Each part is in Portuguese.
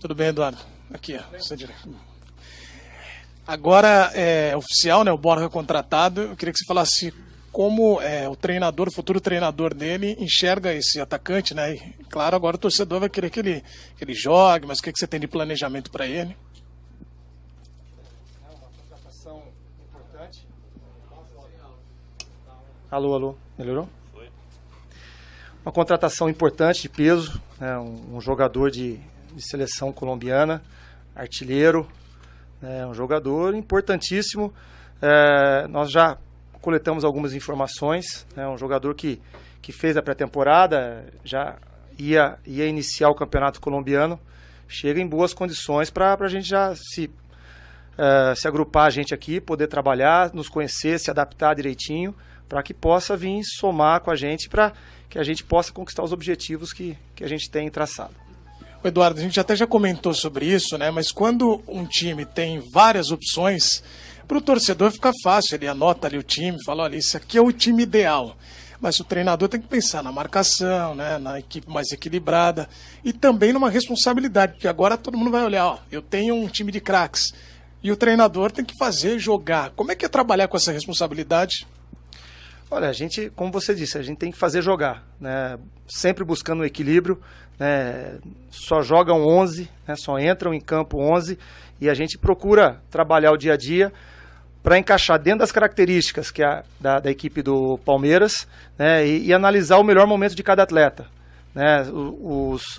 Tudo bem, Eduardo? Aqui, ó. Agora é oficial, né? O Borja contratado. Eu queria que você falasse como o treinador, o futuro treinador dele, enxerga esse atacante, né? E, claro, agora o torcedor vai querer que ele jogue, mas o que você tem de planejamento para ele? É uma contratação importante. Alô, melhorou? Foi. Uma contratação importante de peso, né? Um jogador de seleção colombiana, artilheiro, um jogador importantíssimo. Nós já coletamos algumas informações, um jogador que fez a pré-temporada, já ia iniciar o campeonato colombiano, chega em boas condições para a gente já se agrupar a gente aqui, poder trabalhar, nos conhecer, se adaptar direitinho, para que possa vir somar com a gente, para que a gente possa conquistar os objetivos que a gente tem traçado. Eduardo, a gente até já comentou sobre isso, né? Mas quando um time tem várias opções, para o torcedor fica fácil, ele anota ali o time, fala, olha, esse aqui é o time ideal. Mas o treinador tem que pensar na marcação, né? Na equipe mais equilibrada e também numa responsabilidade, porque agora todo mundo vai olhar, ó, eu tenho um time de craques e o treinador tem que fazer, jogar. Como é que é trabalhar com essa responsabilidade? Olha, a gente, como você disse, a gente tem que fazer jogar, né? Sempre buscando o equilíbrio, né? Só jogam 11, né? Só entram em campo 11 e a gente procura trabalhar o dia a dia para encaixar dentro das características que da equipe do Palmeiras, né? E analisar o melhor momento de cada atleta, né?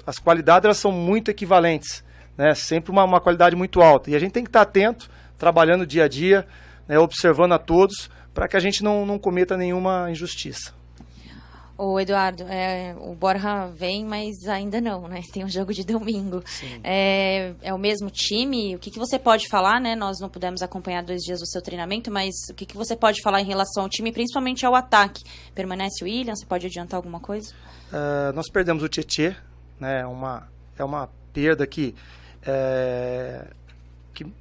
As qualidades elas são muito equivalentes, né? Sempre uma qualidade muito alta e a gente tem que estar atento, trabalhando dia a dia, né? Observando a todos, para que a gente não cometa nenhuma injustiça. Ô Eduardo, o Borja vem, mas ainda não, né? Tem um jogo de domingo. É o mesmo time? O que você pode falar, né? Nós não pudemos acompanhar 2 dias do seu treinamento, mas o que você pode falar em relação ao time, principalmente ao ataque? Permanece o William? Você pode adiantar alguma coisa? Nós perdemos o Tietê, né? É uma perda que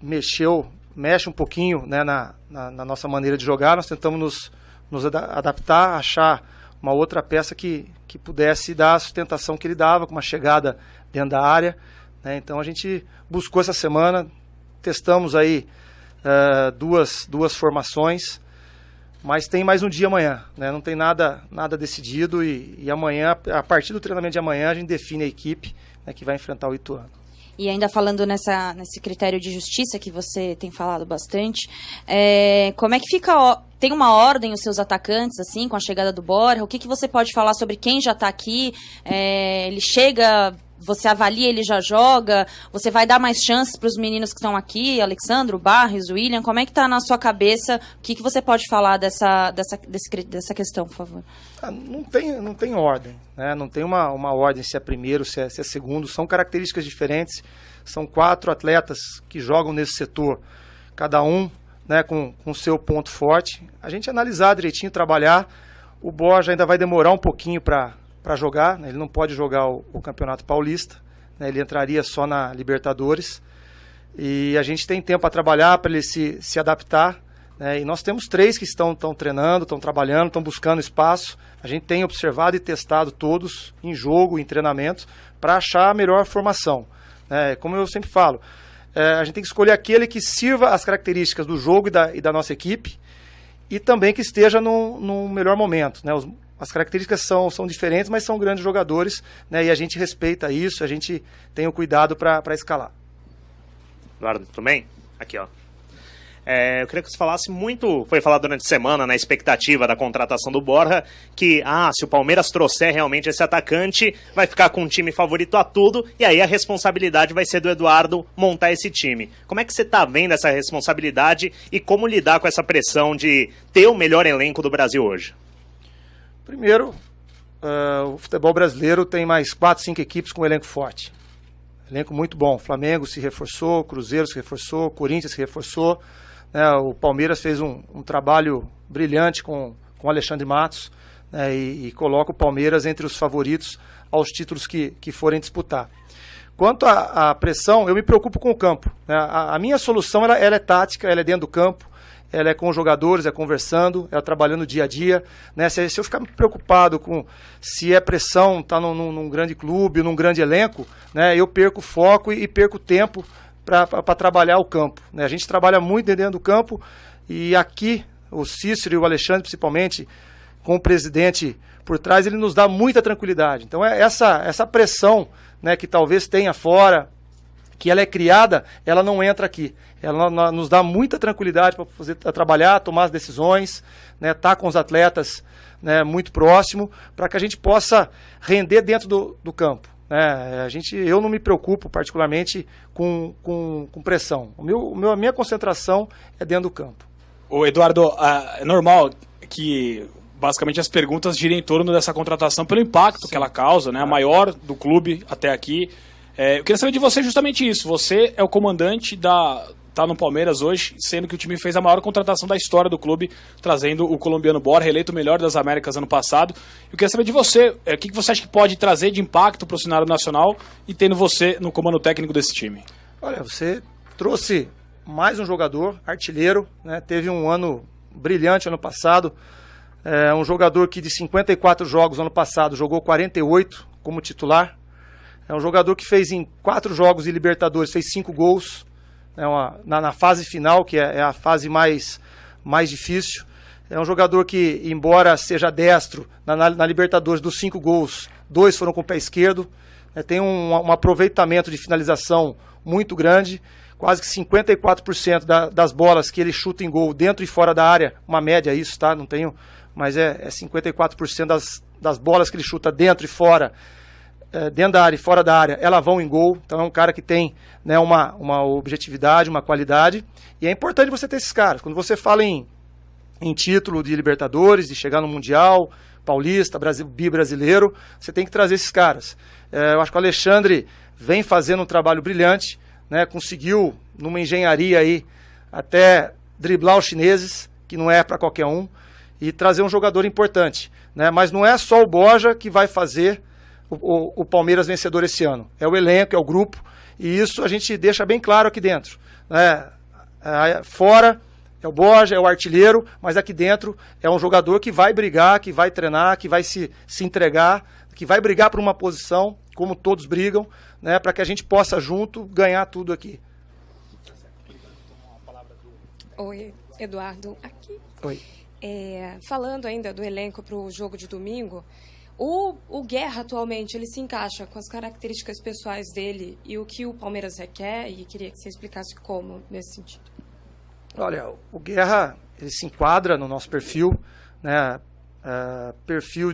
mexe um pouquinho, né, na nossa maneira de jogar. Nós tentamos nos adaptar, achar uma outra peça que pudesse dar a sustentação que ele dava, com uma chegada dentro da área, né? Então a gente buscou essa semana, testamos aí duas formações, mas tem mais um dia amanhã, né? Não tem nada decidido e amanhã, a partir do treinamento de amanhã, a gente define a equipe, né, que vai enfrentar o Ituano. E ainda falando nesse critério de justiça que você tem falado bastante, como é que fica, tem uma ordem os seus atacantes, assim, com a chegada do Borja? O que você pode falar sobre quem já está aqui? Ele chega, você avalia, ele já joga? Você vai dar mais chances para os meninos que estão aqui, Alexandro, Barrios, William? Como é que está na sua cabeça? O que você pode falar dessa questão, por favor? Não tem ordem, né? Não tem uma ordem se é primeiro, se é segundo. São características diferentes. São 4 atletas que jogam nesse setor, cada um, né, com o seu ponto forte. A gente analisar direitinho, trabalhar. O Borja ainda vai demorar um pouquinho para jogar, né? Ele não pode jogar o Campeonato Paulista, né? Ele entraria só na Libertadores. E a gente tem tempo para trabalhar, para ele se adaptar. E nós temos 3 que estão treinando, estão trabalhando, estão buscando espaço. A gente tem observado e testado todos em jogo, em treinamento, para achar a melhor formação. Como eu sempre falo, a gente tem que escolher aquele que sirva as características do jogo e da nossa equipe e também que esteja num melhor momento, né? As características são diferentes, mas são grandes jogadores, né? E a gente respeita isso, a gente tem o cuidado para escalar. Eduardo, tudo bem? Aqui, ó. Eu queria que você falasse muito, foi falado durante a semana, na expectativa da contratação do Borja, que se o Palmeiras trouxer realmente esse atacante, vai ficar com um time favorito a tudo, e aí a responsabilidade vai ser do Eduardo montar esse time. Como é que você está vendo essa responsabilidade e como lidar com essa pressão de ter o melhor elenco do Brasil hoje? Primeiro, o futebol brasileiro tem mais 4, 5 equipes com um elenco forte. Elenco muito bom. Flamengo se reforçou, Cruzeiro se reforçou, Corinthians se reforçou. O Palmeiras fez um trabalho brilhante com o Alexandre Matos, né, e coloca o Palmeiras entre os favoritos aos títulos que forem disputar. Quanto à pressão, eu me preocupo com o campo, né? A minha solução ela é tática, ela é dentro do campo, ela é com os jogadores, é conversando, é trabalhando dia a dia, né? Se eu ficar preocupado com se é pressão, tá num grande clube, num grande elenco, né? Eu perco foco e perco tempo para trabalhar o campo, né? A gente trabalha muito dentro do campo e aqui o Cícero e o Alexandre, principalmente, com o presidente por trás, ele nos dá muita tranquilidade. Então essa pressão, né, que talvez tenha fora, que ela é criada, ela não entra aqui. Ela nos dá muita tranquilidade para trabalhar, tomar as decisões, né, tá com os atletas, né, muito próximo, para que a gente possa render dentro do campo. Né? Eu não me preocupo particularmente com pressão. A minha concentração é dentro do campo. Ô Eduardo, é normal que basicamente as perguntas girem em torno dessa contratação pelo impacto que ela causa, né? A maior do clube até aqui. Eu queria saber de você justamente isso. Você é o comandante tá no Palmeiras hoje, sendo que o time fez a maior contratação da história do clube, trazendo o colombiano Borja, eleito o melhor das Américas ano passado. Eu queria saber de você, o que você acha que pode trazer de impacto para o cenário nacional e tendo você no comando técnico desse time? Olha, você trouxe mais um jogador, artilheiro, né? Teve um ano brilhante ano passado. Um jogador que de 54 jogos ano passado jogou 48 como titular. É um jogador que fez em 4 jogos de Libertadores, fez 5 gols, né, na fase final, que é a fase mais difícil. É um jogador que, embora seja destro, na Libertadores dos 5 gols, 2 foram com o pé esquerdo. Tem um aproveitamento de finalização muito grande, quase que 54% das bolas que ele chuta em gol dentro e fora da área, uma média isso, tá? Não tenho, mas é 54% das bolas que ele chuta dentro e fora, dentro da área e fora da área, elas vão em gol. Então é um cara que tem, né, uma objetividade, uma qualidade, e é importante você ter esses caras. Quando você fala em título de Libertadores, de chegar no Mundial, Paulista, bi-brasileiro, você tem que trazer esses caras. Eu acho que o Alexandre vem fazendo um trabalho brilhante, né, conseguiu, numa engenharia aí, até driblar os chineses, que não é para qualquer um, e trazer um jogador importante, né? Mas não é só o Borja que vai fazer o Palmeiras vencedor esse ano. É o elenco, é o grupo, e isso a gente deixa bem claro aqui dentro, né? Fora é o Borja, é o artilheiro, mas aqui dentro é um jogador que vai brigar, que vai treinar, que vai se entregar, que vai brigar por uma posição, como todos brigam, né, para que a gente possa junto ganhar tudo aqui. Oi, Eduardo, aqui. Oi. Falando ainda do elenco para o jogo de domingo, o Guerra atualmente ele se encaixa com as características pessoais dele e o que o Palmeiras requer, e queria que você explicasse como nesse sentido. Olha, o Guerra ele se enquadra no nosso perfil, né? Perfil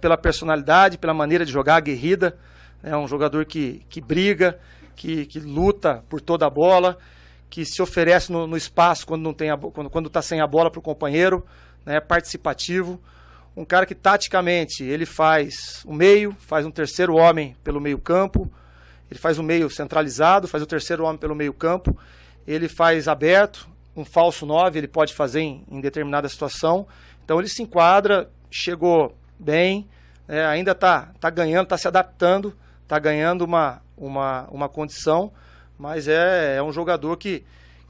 pela personalidade, pela maneira de jogar, aguerrida. É um jogador que briga, que luta por toda a bola, que se oferece no espaço quando está sem a bola para o companheiro, né? Participativo. Um cara que taticamente ele faz o meio, faz um terceiro homem pelo meio campo, ele faz o meio centralizado, faz o terceiro homem pelo meio campo, ele faz aberto, um falso 9 ele pode fazer em determinada situação. Então ele se enquadra, chegou bem, ainda está ganhando, está se adaptando, está ganhando uma condição, mas é um jogador que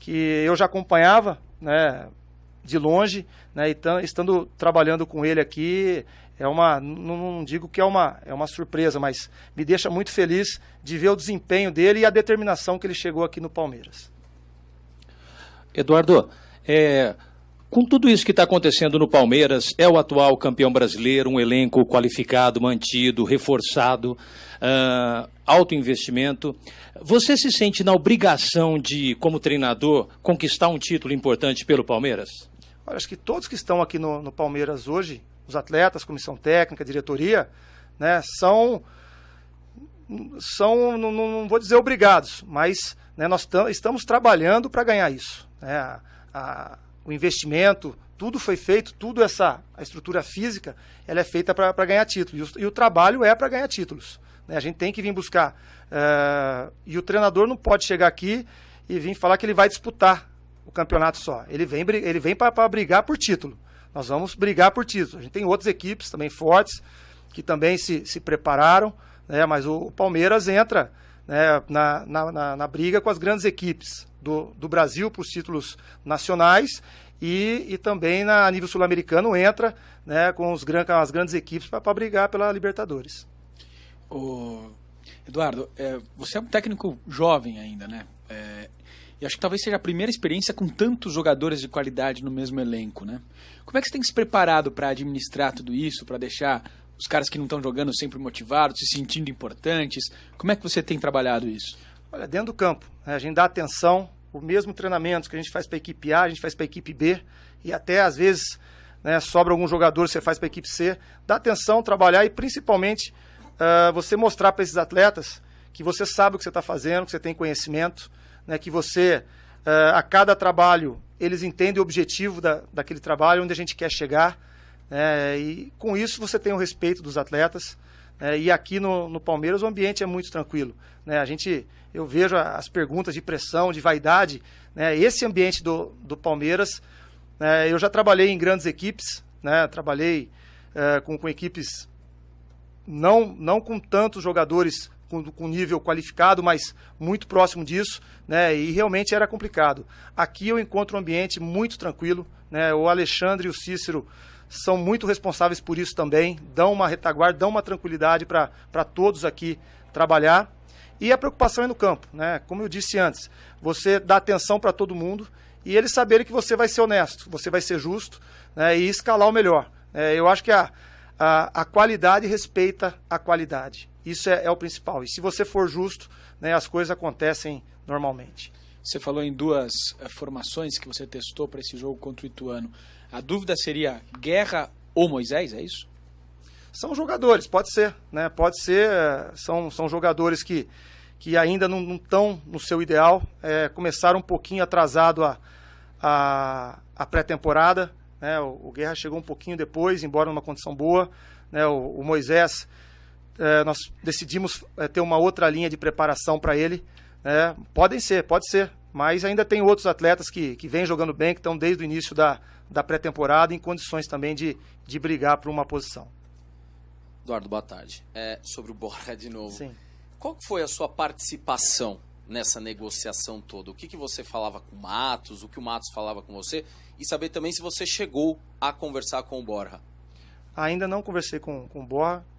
eu já acompanhava, né, de longe, né, e estando trabalhando com ele aqui, não digo que é uma surpresa, mas me deixa muito feliz de ver o desempenho dele e a determinação que ele chegou aqui no Palmeiras. Eduardo, com tudo isso que está acontecendo no Palmeiras, é o atual campeão brasileiro, um elenco qualificado, mantido, reforçado, alto investimento. Você se sente na obrigação de, como treinador, conquistar um título importante pelo Palmeiras? Olha, acho que todos que estão aqui no Palmeiras hoje, os atletas, comissão técnica, diretoria, né, são não vou dizer obrigados, mas, né, nós estamos trabalhando para ganhar isso, né? O investimento, tudo foi feito, a estrutura física, ela é feita para ganhar títulos, e o trabalho é para ganhar títulos, né? A gente tem que vir buscar, e o treinador não pode chegar aqui e vir falar que ele vai disputar o campeonato só, ele vem para brigar por título, nós vamos brigar por título. A gente tem outras equipes também fortes, que também se prepararam, né? Mas o Palmeiras entra, né, na briga com as grandes equipes. do Brasil para os títulos nacionais e também a nível sul-americano entra, né, com as grandes equipes para brigar pela Libertadores. Eduardo, você é um técnico jovem ainda, né? E acho que talvez seja a primeira experiência com tantos jogadores de qualidade no mesmo elenco, né? Como é que você tem se preparado para administrar tudo isso, para deixar os caras que não estão jogando sempre motivados, se sentindo importantes? Como é que você tem trabalhado isso? Olha, dentro do campo, né, a gente dá atenção, o mesmo treinamento que a gente faz para a equipe A, a gente faz para a equipe B, e até às vezes, né, sobra algum jogador, você faz para a equipe C. Dá atenção, trabalhar e principalmente você mostrar para esses atletas que você sabe o que você está fazendo, que você tem conhecimento, né, que você, a cada trabalho, eles entendem o objetivo daquele trabalho, onde a gente quer chegar, e com isso você tem o respeito dos atletas, e aqui no Palmeiras o ambiente é muito tranquilo, né, eu vejo as perguntas de pressão, de vaidade, né, esse ambiente do Palmeiras, eu já trabalhei em grandes equipes, né, trabalhei com equipes não com tantos jogadores com nível qualificado, mas muito próximo disso, né, e realmente era complicado. Aqui eu encontro um ambiente muito tranquilo, né, o Alexandre e o Cícero são muito responsáveis por isso também, dão uma retaguarda, dão uma tranquilidade para todos aqui trabalhar, e a preocupação é no campo, né, como eu disse antes, você dá atenção para todo mundo, e eles saberem que você vai ser honesto, você vai ser justo, né, e escalar o melhor. Eu acho que a qualidade respeita a qualidade. Isso é o principal. E se você for justo, né, as coisas acontecem normalmente. Você falou em duas formações que você testou para esse jogo contra o Ituano. A dúvida seria Guerra ou Moisés, é isso? São jogadores, pode ser. Né? Pode ser, são jogadores que ainda não estão no seu ideal. Começaram um pouquinho atrasado a pré-temporada. Né? O Guerra chegou um pouquinho depois, embora numa condição boa. Né? O Moisés, nós decidimos ter uma outra linha de preparação para ele. Pode ser, mas ainda tem outros atletas que vêm jogando bem, que estão desde o início da pré-temporada em condições também de brigar por uma posição. Eduardo, boa tarde. Sobre o Borja de novo. Sim. Qual foi a sua participação nessa negociação toda? O que você falava com o Matos, o que o Matos falava com você? E saber também se você chegou a conversar com o Borja. Ainda não conversei com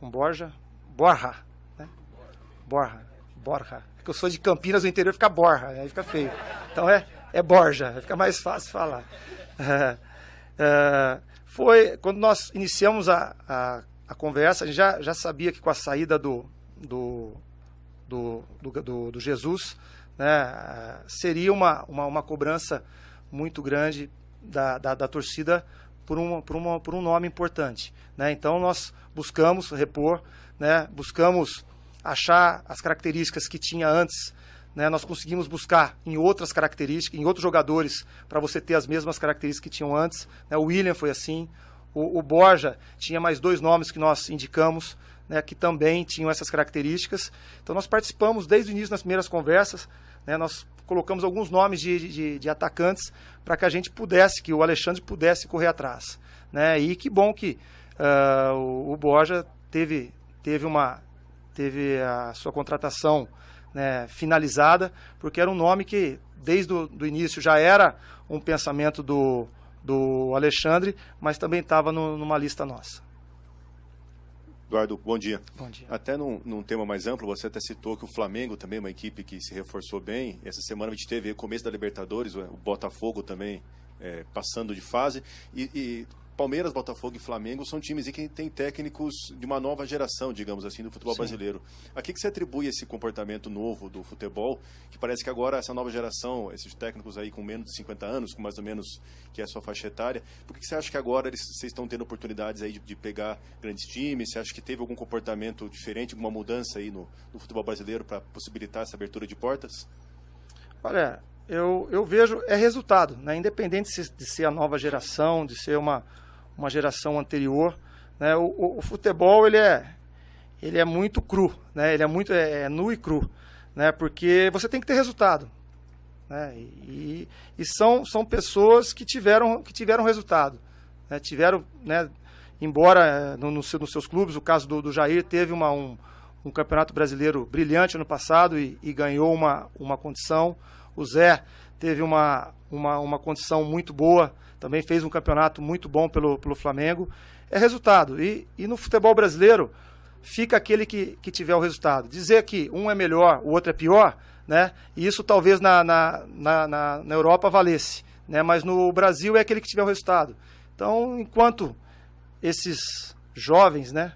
Borja, né? Borja. Porque eu sou de Campinas, o interior fica Borja, aí fica feio. Então é Borja, fica mais fácil falar. Foi quando nós iniciamos a conversa, a gente já sabia que com a saída do Jesus, né, seria uma cobrança muito grande da torcida por um nome importante, né? Então nós buscamos repor, né? Buscamos achar as características que tinha antes, né? Nós conseguimos buscar em outras características, em outros jogadores, para você ter as mesmas características que tinham antes, né? O William foi assim, o Borja tinha mais 2 nomes que nós indicamos, né, que também tinham essas características. Então nós participamos desde o início nas primeiras conversas, né? Nós colocamos alguns nomes de atacantes para que a gente pudesse, que o Alexandre pudesse correr atrás, né? E que bom que o Borja teve a sua contratação, né, finalizada, porque era um nome que desde o início já era um pensamento do Alexandre, mas também estava numa lista nossa. Eduardo, bom dia. Bom dia. Até num tema mais amplo, você até citou que o Flamengo também é uma equipe que se reforçou bem. Essa semana a gente teve o começo da Libertadores, o Botafogo também passando de fase. E Palmeiras, Botafogo e Flamengo são times que têm técnicos de uma nova geração, digamos assim, do futebol brasileiro. A que você atribui esse comportamento novo do futebol, que parece que agora essa nova geração, esses técnicos aí com menos de 50 anos, com mais ou menos que é a sua faixa etária, por que você acha que agora vocês estão tendo oportunidades aí de pegar grandes times? Você acha que teve algum comportamento diferente, alguma mudança aí no futebol brasileiro para possibilitar essa abertura de portas? Olha, eu vejo, resultado, né? Independente de ser a nova geração, de ser uma geração anterior, né? O futebol ele é muito cru, né? Ele é muito nu e cru, né? Porque você tem que ter resultado, né? E são pessoas que tiveram resultado, né? Tiveram, né? Embora nos seus clubes, o caso do Jair teve um campeonato brasileiro brilhante ano passado e ganhou uma condição. O Zé teve uma condição muito boa, também fez um campeonato muito bom pelo Flamengo. É resultado. E no futebol brasileiro, fica aquele que tiver o resultado. Dizer que um é melhor, o outro é pior, né? E isso talvez na Europa valesse, né? Mas no Brasil é aquele que tiver o resultado. Então, enquanto esses jovens, né?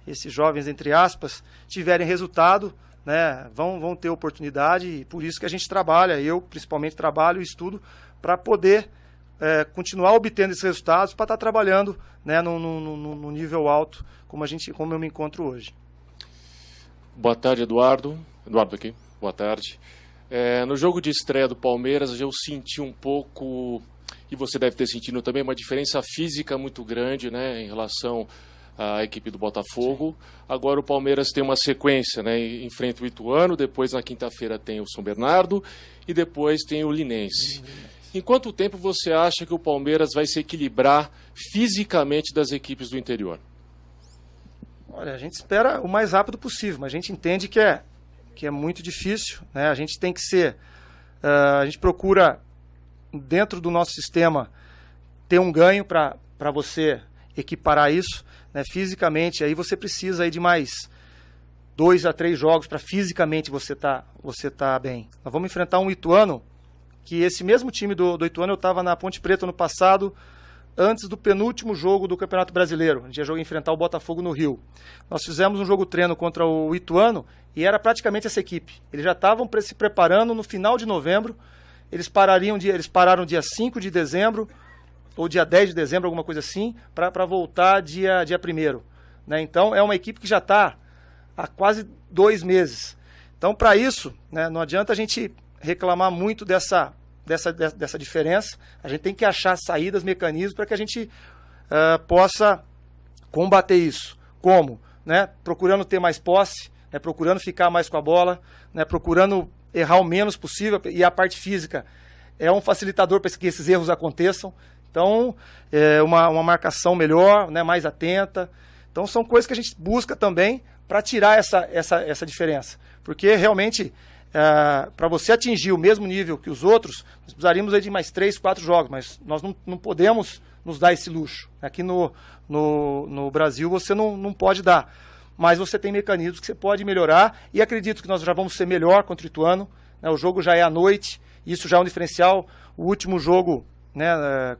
Esses jovens, entre aspas, tiverem resultado, né? Vão ter oportunidade, e por isso que a gente trabalha, eu principalmente trabalho e estudo para poder continuar obtendo esses resultados, para estar trabalhando, né, no nível alto, como eu me encontro hoje. Boa tarde, Eduardo. Eduardo aqui, boa tarde. No jogo de estreia do Palmeiras, eu senti um pouco, e você deve ter sentido também, uma diferença física muito grande, né, em relação à equipe do Botafogo. Agora o Palmeiras tem uma sequência, né, enfrenta o Ituano, depois na quinta-feira tem o São Bernardo e depois tem o Linense. Em quanto tempo você acha que o Palmeiras vai se equilibrar fisicamente das equipes do interior? Olha, a gente espera o mais rápido possível, mas a gente entende que é muito difícil, né? A gente tem que ser... a gente procura, dentro do nosso sistema, ter um ganho para você equiparar isso, né? Fisicamente, aí você precisa aí de mais 2 a 3 jogos para fisicamente você tá bem. Nós vamos enfrentar um Ituano, que esse mesmo time do Ituano, eu estava na Ponte Preta no passado, antes do penúltimo jogo do Campeonato Brasileiro. A gente ia enfrentar o Botafogo no Rio. Nós fizemos um jogo treino contra o Ituano e era praticamente essa equipe. Eles já estavam se preparando no final de novembro. Eles pararam dia 5 de dezembro, ou dia 10 de dezembro, alguma coisa assim, para voltar dia 1º. Né? Então, é uma equipe que já está há quase 2 meses. Então, para isso, né, não adianta a gente reclamar muito dessa diferença. A gente tem que achar saídas, mecanismos para que a gente possa combater isso. Como? Né? Procurando ter mais posse, né? Procurando ficar mais com a bola, né? Procurando errar o menos possível, e a parte física é um facilitador para que esses erros aconteçam. Então, uma marcação melhor, né? Mais atenta. Então, são coisas que a gente busca também para tirar essa diferença. Porque, realmente, para você atingir o mesmo nível que os outros, nós precisaríamos aí de mais 3, 4 jogos, mas nós não podemos nos dar esse luxo. Aqui no Brasil você não pode dar, mas você tem mecanismos que você pode melhorar, e acredito que nós já vamos ser melhor contra o Ituano, né? O jogo já é à noite, isso já é um diferencial. O último jogo, né,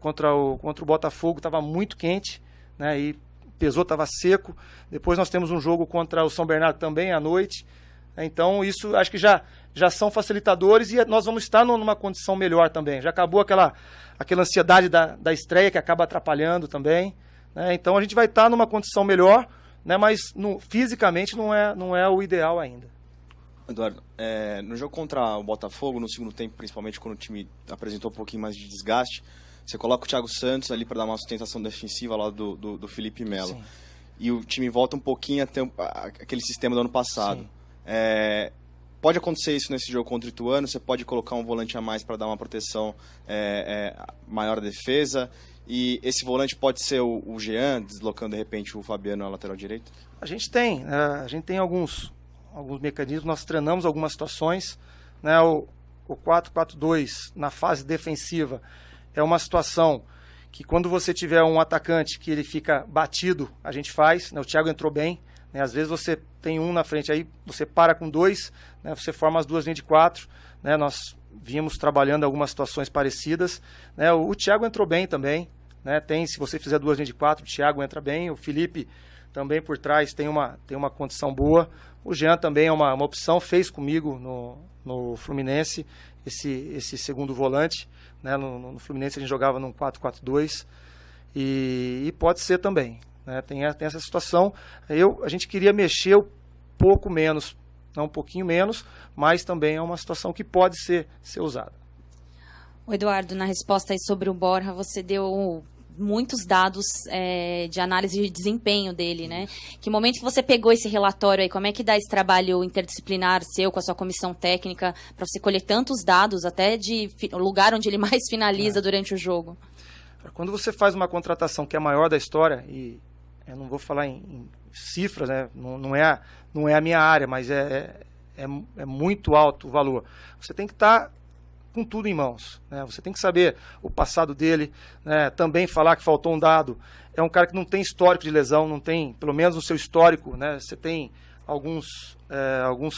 contra o Botafogo estava muito quente, né, e pesou, estava seco. Depois nós temos um jogo contra o São Bernardo também à noite. Então, isso acho que já são facilitadores, e nós vamos estar numa condição melhor também. Já acabou aquela ansiedade da estreia que acaba atrapalhando também, né? Então, a gente vai estar numa condição melhor, né? Mas fisicamente não é o ideal ainda. Eduardo, no jogo contra o Botafogo, no segundo tempo, principalmente quando o time apresentou um pouquinho mais de desgaste, você coloca o Thiago Santos ali para dar uma sustentação defensiva lá do Felipe Melo. Sim. E o time volta um pouquinho a ter aquele sistema do ano passado. Sim. Pode acontecer isso nesse jogo contra o Ituano? Você pode colocar um volante a mais para dar uma proteção maior à defesa? E esse volante pode ser o Jean, deslocando de repente o Fabiano na lateral direita? A gente tem alguns mecanismos, nós treinamos algumas situações, né? O 4-4-2 na fase defensiva é uma situação que, quando você tiver um atacante que ele fica batido, a gente faz, né? O Thiago entrou bem, né? Às vezes você tem um na frente, aí você para com 2, né? Você forma as 2 linhas de 4, né? Nós vimos trabalhando algumas situações parecidas, né? O Thiago entrou bem também, né? Se você fizer 2 linhas de 4, o Thiago entra bem. O Felipe também por trás tem uma condição boa. O Jean também é uma opção, fez comigo no Fluminense esse segundo volante, né? No Fluminense a gente jogava num 4-4-2, e pode ser também, né? Tem essa situação. A gente queria mexer um pouco menos, não um pouquinho menos, mas também é uma situação que pode ser usada. O Eduardo, na resposta aí sobre o Borja, você deu muitos dados de análise de desempenho dele, né? Que momento que você pegou esse relatório aí? Como é que dá esse trabalho interdisciplinar seu com a sua comissão técnica para você colher tantos dados, até de lugar onde ele mais finaliza durante o jogo? Quando você faz uma contratação que é a maior da história, e eu não vou falar em cifras, né? Não é a minha área, mas é muito alto o valor. Você tem que estar com tudo em mãos, né? Você tem que saber o passado dele, né? Também falar que faltou um dado. É um cara que não tem histórico de lesão, não tem, pelo menos no seu histórico, né? Você tem alguns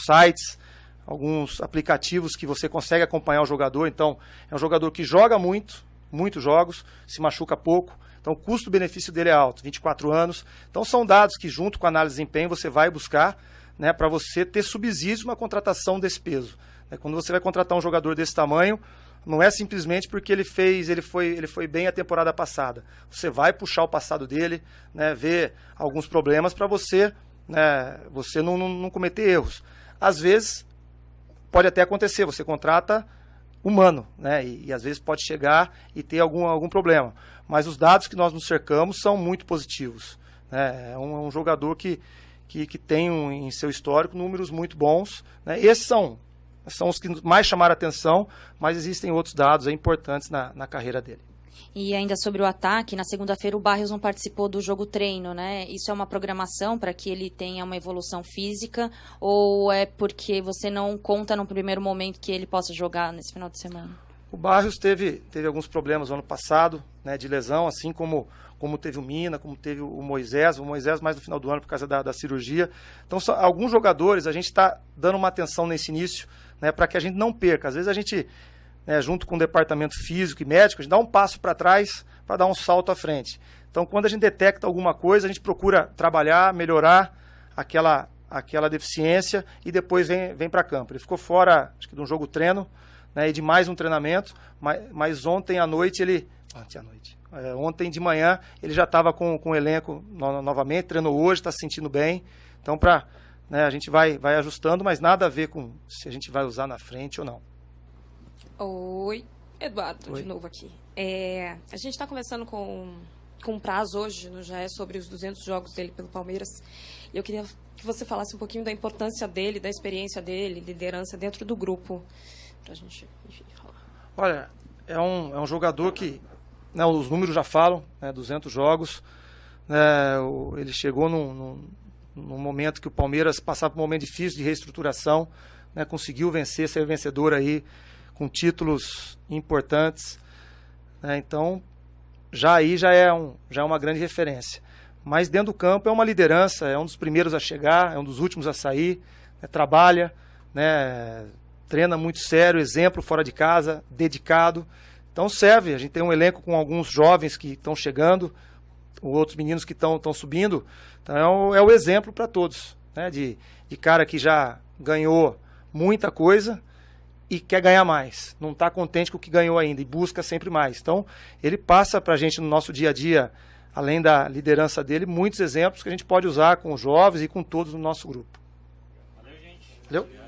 sites, alguns aplicativos que você consegue acompanhar o jogador. Então, é um jogador que joga muitos jogos, se machuca pouco. Então, o custo-benefício dele é alto, 24 anos. Então, são dados que, junto com a análise de desempenho, você vai buscar, né, para você ter subsídio uma contratação desse peso. Quando você vai contratar um jogador desse tamanho, não é simplesmente porque ele foi bem a temporada passada. Você vai puxar o passado dele, né, ver alguns problemas para você, né, você não cometer erros. Às vezes, pode até acontecer, você contrata humano, né, e às vezes pode chegar e ter algum problema. Mas os dados que nós nos cercamos são muito positivos, né? É um jogador que tem em seu histórico números muito bons, né? Esses são os que mais chamaram a atenção, mas existem outros dados importantes na carreira dele. E ainda sobre o ataque, na segunda-feira o Barrios não participou do jogo treino, né? Isso é uma programação para que ele tenha uma evolução física ou é porque você não conta no primeiro momento que ele possa jogar nesse final de semana? O Barrios teve alguns problemas no ano passado, né, de lesão, assim como teve o Mina, como teve o Moisés mais no final do ano por causa da cirurgia. Então, alguns jogadores a gente está dando uma atenção nesse início, né, para que a gente não perca. Às vezes a gente, né, junto com o departamento físico e médico, a gente dá um passo para trás para dar um salto à frente. Então, quando a gente detecta alguma coisa, a gente procura trabalhar, melhorar aquela deficiência e depois vem para campo. Ele ficou fora, acho que de um jogo treino, né, e de mais um treinamento, mas ontem à noite ontem de manhã ele já estava com o elenco novamente, treinou hoje, está se sentindo bem. Então, né, a gente vai ajustando, mas nada a ver com se a gente vai usar na frente ou não. Oi, Eduardo, Oi. De novo aqui. A gente está conversando com o Praz hoje no GE sobre os 200 jogos dele pelo Palmeiras. E eu queria que você falasse um pouquinho da importância dele, da experiência dele, liderança dentro do grupo, para a gente, enfim, falar. Olha, é um jogador que, né, os números já falam, né, 200 jogos. Ele chegou num momento que o Palmeiras passava por um momento difícil de reestruturação, né, conseguiu vencer, ser vencedor aí com títulos importantes, né, então já é uma grande referência. Mas dentro do campo é uma liderança, é um dos primeiros a chegar, é um dos últimos a sair, né, trabalha, né, treina muito sério, exemplo fora de casa, dedicado. Então serve, a gente tem um elenco com alguns jovens que estão chegando, outros meninos que estão subindo. Então é o exemplo para todos, né, de cara que já ganhou muita coisa e quer ganhar mais. Não está contente com o que ganhou ainda e busca sempre mais. Então ele passa para a gente no nosso dia a dia, além da liderança dele, muitos exemplos que a gente pode usar com os jovens e com todos no nosso grupo. Valeu, gente. Valeu?